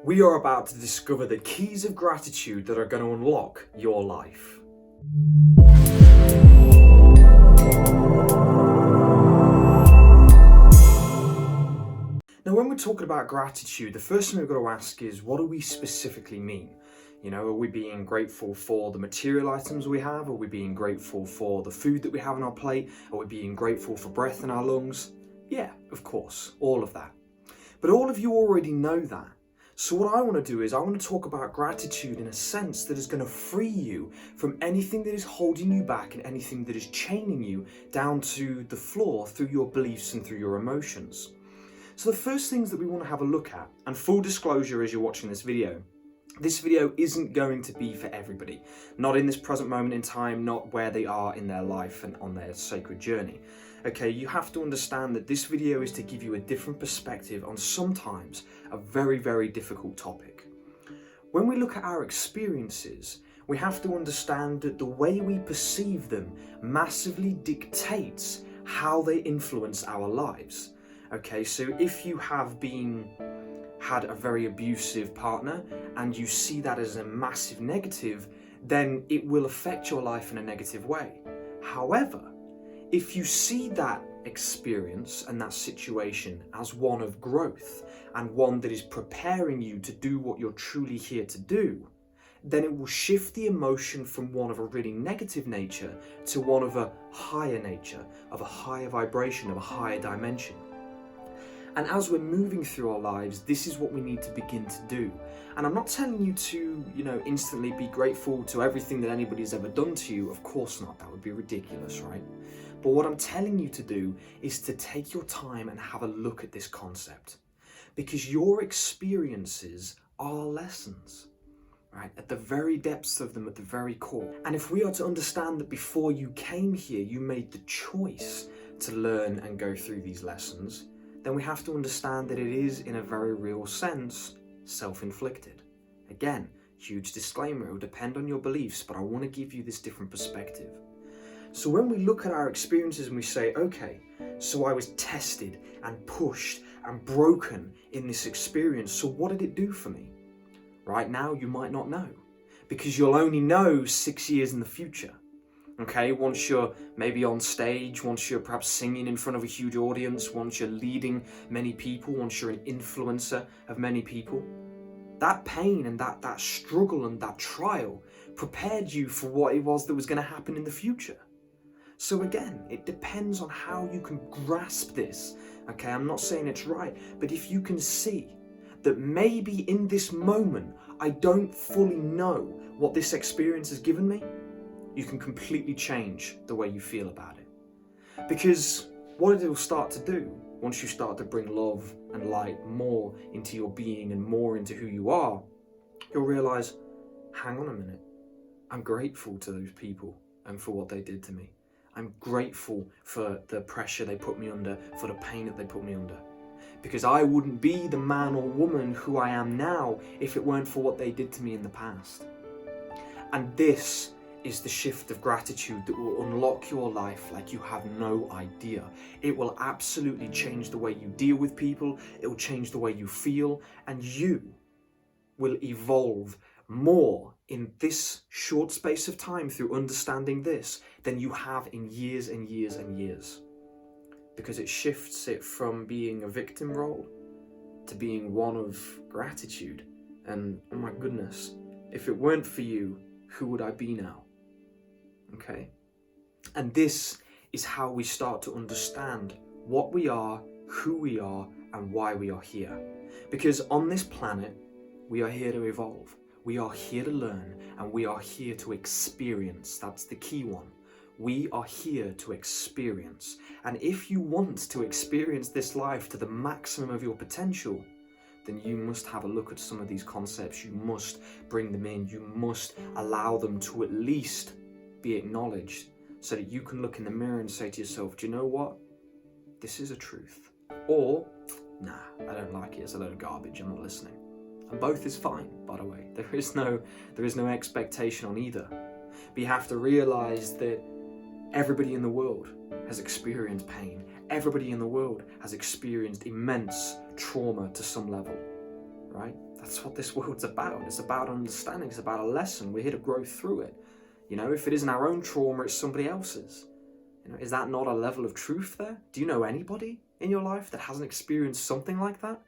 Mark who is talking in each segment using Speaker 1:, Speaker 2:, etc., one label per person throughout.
Speaker 1: We are about to discover the keys of gratitude that are going to unlock your life. Now, when we're talking about gratitude, the first thing we've got to ask is, what do we specifically mean? You know, are we being grateful for the material items we have? Are we being grateful for the food that we have on our plate? Are we being grateful for breath in our lungs? Yeah, of course, all of that. But all of you already know that. So what I want to do is I want to talk about gratitude in a sense that is going to free you from anything that is holding you back and anything that is chaining you down to the floor through your beliefs and through your emotions. So the first things that we want to have a look at, and full disclosure as you're watching this video isn't going to be for everybody. Not in this present moment in time, not where they are in their life and on their sacred journey. Okay, you have to understand that this video is to give you a different perspective on sometimes a very, very difficult topic. When we look at our experiences, we have to understand that the way we perceive them massively dictates how they influence our lives. Okay, so if you have had a very abusive partner and you see that as a massive negative, then it will affect your life in a negative way. However, if you see that experience and that situation as one of growth and one that is preparing you to do what you're truly here to do, then it will shift the emotion from one of a really negative nature to one of a higher nature, of a higher vibration, of a higher dimension. And as we're moving through our lives, this is what we need to begin to do. And I'm not telling you to, instantly be grateful to everything that anybody's ever done to you. Of course not. That would be ridiculous, right? But what I'm telling you to do is to take your time and have a look at this concept. Because your experiences are lessons, right? At the very depths of them, at the very core. And if we are to understand that before you came here, you made the choice to learn and go through these lessons, then we have to understand that it is, in a very real sense, self-inflicted. Again, huge disclaimer, it will depend on your beliefs, but I want to give you this different perspective. So when we look at our experiences and we say, okay, so I was tested and pushed and broken in this experience, so what did it do for me? Right now, you might not know, because you'll only know 6 years in the future. Okay, once you're maybe on stage, once you're perhaps singing in front of a huge audience, once you're leading many people, once you're an influencer of many people, that pain and that struggle and that trial prepared you for what it was that was going to happen in the future. So again, it depends on how you can grasp this. Okay, I'm not saying it's right, but if you can see that maybe in this moment, I don't fully know what this experience has given me, you can completely change the way you feel about it. Because what it will start to do, once you start to bring love and light more into your being and more into who you are, you'll realize, hang on a minute, I'm grateful to those people and for what they did to me. I'm grateful for the pressure they put me under, for the pain that they put me under. Because I wouldn't be the man or woman who I am now if it weren't for what they did to me in the past. And this is the shift of gratitude that will unlock your life like you have no idea. It will absolutely change the way you deal with people, it will change the way you feel, and you will evolve more in this short space of time through understanding this than you have in years and years and years. Because it shifts it from being a victim role to being one of gratitude. And oh my goodness, if it weren't for you, who would I be now? Okay? And this is how we start to understand what we are, who we are, and why we are here. Because on this planet, we are here to evolve. We are here to learn, and we are here to experience. That's the key one. We are here to experience. And if you want to experience this life to the maximum of your potential, then you must have a look at some of these concepts. You must bring them in. You must allow them to at least be acknowledged so that you can look in the mirror and say to yourself, do you know what? This is a truth. Or, nah, I don't like it. It's a load of garbage. I'm not listening. And both is fine, by the way. There is no expectation on either. But you have to realize that everybody in the world has experienced pain. Everybody in the world has experienced immense trauma to some level, right? That's what this world's about. It's about understanding. It's about a lesson. We're here to grow through it. You know, if it isn't our own trauma, it's somebody else's. You know, is that not a level of truth there? Do you know anybody in your life that hasn't experienced something like that?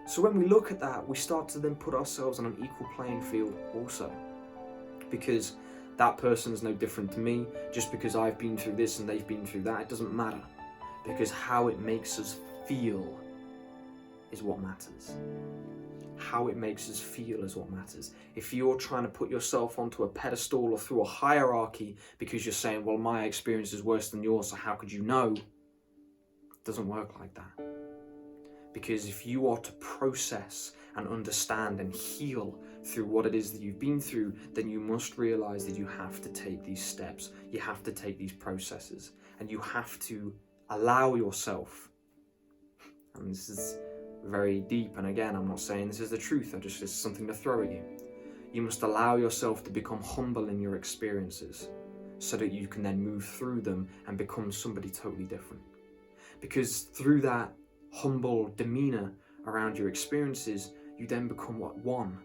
Speaker 1: So when we look at that, we start to then put ourselves on an equal playing field also. Because that person is no different to me. Just because I've been through this and they've been through that, it doesn't matter. Because how it makes us feel is what matters. How it makes us feel is what matters. If you're trying to put yourself onto a pedestal or through a hierarchy because you're saying, well, my experience is worse than yours, so how could you know? It doesn't work like that. Because if you are to process and understand and heal through what it is that you've been through, then you must realize that you have to take these steps. You have to take these processes, and you have to allow yourself, and this is very deep, and again, I'm not saying this is the truth, it's something to throw at you. You must allow yourself to become humble in your experiences so that you can then move through them and become somebody totally different. Because through that humble demeanor around your experiences, you then become one,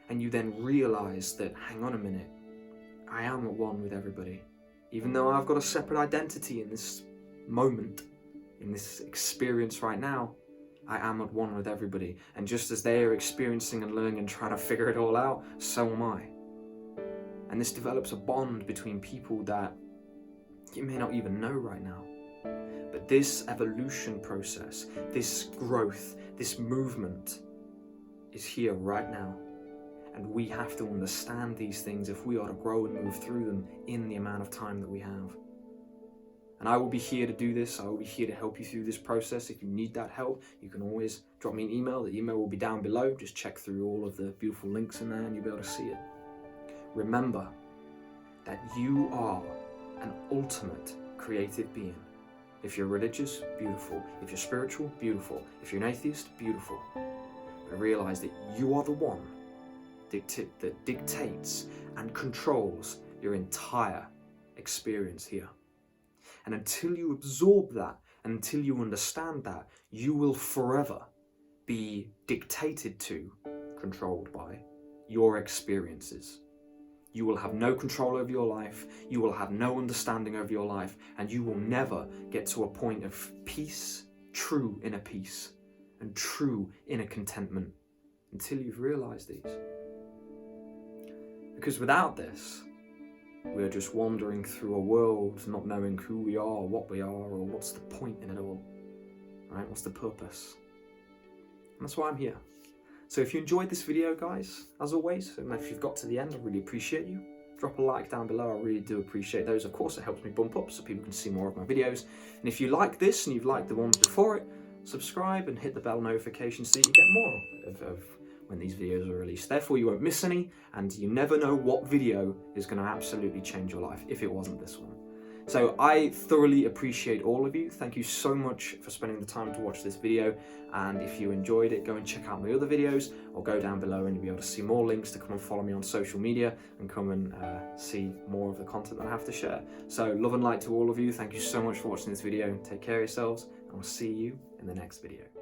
Speaker 1: and you then realize that, hang on a minute, I am at one with everybody. Even though I've got a separate identity in this moment, in this experience right now, I am at one with everybody. And just as they are experiencing and learning and trying to figure it all out, so am I. And this develops a bond between people that you may not even know right now. But this evolution process, this growth, this movement is here right now. And we have to understand these things if we are to grow and move through them in the amount of time that we have. And I will be here to do this. I will be here to help you through this process. If you need that help, you can always drop me an email. The email will be down below. Just check through all of the beautiful links in there and you'll be able to see it. Remember that you are an ultimate creative being. If you're religious, beautiful. If you're spiritual, beautiful. If you're an atheist, beautiful. But realize that you are the one that dictates and controls your entire experience here. And until you absorb that, and until you understand that, you will forever be dictated to, controlled by, your experiences. You will have no control over your life, you will have no understanding over your life, and you will never get to a point of peace, true inner peace, and true inner contentment, until you've realized these. Because without this, we're just wandering through a world, not knowing who we are, what we are, or what's the point in it all, right? What's the purpose? And that's why I'm here. So if you enjoyed this video, guys, as always, and if you've got to the end, I really appreciate you. Drop a like down below, I really do appreciate those. Of course, it helps me bump up so people can see more of my videos. And if you like this and you've liked the ones before it, subscribe and hit the bell notification so you get more of when these videos are released. Therefore, you won't miss any, and you never know what video is going to absolutely change your life if it wasn't this one. So I thoroughly appreciate all of you. Thank you so much for spending the time to watch this video. And if you enjoyed it, go and check out my other videos, or go down below and you'll be able to see more links to come and follow me on social media and come and see more of the content that I have to share. So love and light to all of you. Thank you so much for watching this video. Take care of yourselves, and I'll see you in the next video.